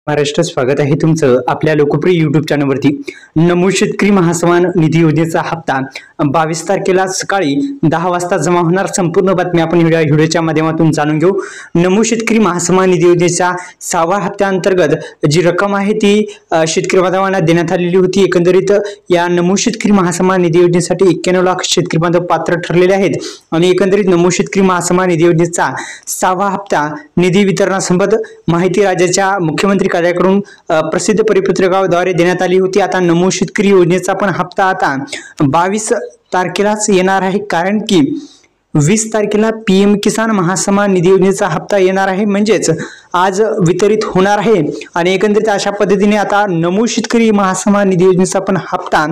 महाराष्ट्र स्वागत आहे तुमचं आपल्या लोकप्रिय YouTube चॅनलवरती। नमो शेतकरी महासन्मान निधी योजनेचा हप्ता 22 तारखेला सकाळी 10 वाजता जमा होणार। संपूर्ण बातमी आपण व्हिडिओच्या माध्यमातून जाणून घेऊ। नमो शेतकरी महासन्मान निधी योजनेच्या 6व्या हप्त्याअंतर्गत जी रक्कम आहे ती शेतकरी बांधवांना देण्यात आलेली होती। एकंदरीत या नमो शेतकरी महासन्मान निधी योजनेसाठी 91 लाख शेतकरी बांधव पात्र ठरलेले आहेत आणि एकंदरीत नमो शेतकरी महासन्मान निधी योजनेचा 6वा हप्ता निधी वितरणासंबंध माहिती राज्याच्या मुख्यमंत्री कार्यालयाकडून प्रसिद्ध परिपत्रकाद्वारे देण्यात आली होती। आता नमो शेतकरी योजनेचा पण हप्ता आता 22 तारखेलाच येणार आहे, कारण की 20 तारखेला पीएम किसान महासन्मान निधी योजनेचा हप्ता येणार आहे, म्हणजेच आज वितरित होणार आहे। आणि एकंदरीत अशा पद्धतीने आता नमो शेतकरी महासन्मान निधी योजनेचा पण हप्ता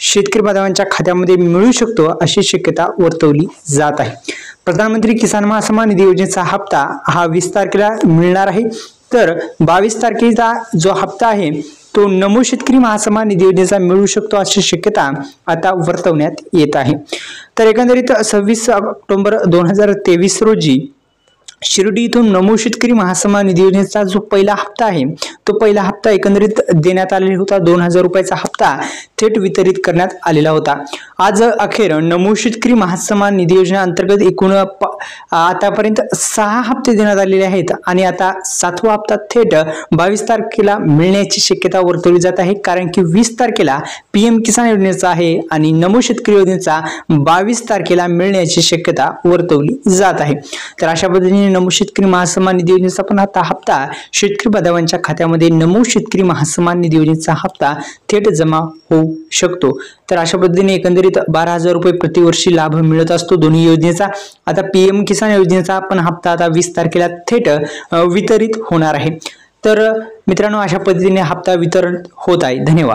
शेतकरी बांधवांच्या खात्यामध्ये मिळू शकतो अशी शक्यता वर्तवली जात आहे। प्रधानमंत्री किसान महासन्मान निधी योजनेचा हप्ता हा 20 तारखेला मिळणार आहे, तर 22 तारखेचा जो हप्ता आहे तो नमो शेतकरी महासन्मान निधी योजनेचा मिळू शकतो अशी शक्यता आता वर्तवण्यात येत आहे। तर एकंदरीत 26 ऑक्टोबर 2023 रोजी शिर्डी इथून नमो शेतकरी महासन्मान निधी योजनेचा जो पहिला हप्ता आहे तो पहिला हप्ता एकंदरीत देण्यात आलेला होता। 2000 रुपयाचा हप्ता थेट वितरित करण्यात आलेला होता। आज अखेर नमो शेतकरी महासन्मान निधी योजना अंतर्गत एकूण आतापर्यंत 6 हप्ते देण्यात आलेले आहेत आणि आता 7वा हप्ता थेट 22 तारखेला मिळण्याची शक्यता वर्तवली जात आहे, कारण की 20 तारखेला पीएम किसान योजनेचा आहे आणि नमो शेतकरी योजनेचा 22 तारखेला मिळण्याची शक्यता वर्तवली जात आहे। तर अशा पद्धतीने नमो शेतकरी महासन्मान निधी योजनेचा पण आता हप्ता शेतकरी बांधवांच्या खात्यामध्ये नमो शेतकरी महासन्मान निधी योजनेचा हप्ता थेट जमा होऊ शकतो। तर अशा पद्धतीने एकंदरीत 12,000 रुपये प्रतिवर्षी लाभ मिळत असतो दोन्ही योजनेचा। आता पीएम किसान योजनेचा पण हप्ता आता 20 तारखेला थेट वितरित होणार आहे। तर मित्रांनो, अशा पद्धतीने हप्ता वितरण होत आहे। धन्यवाद।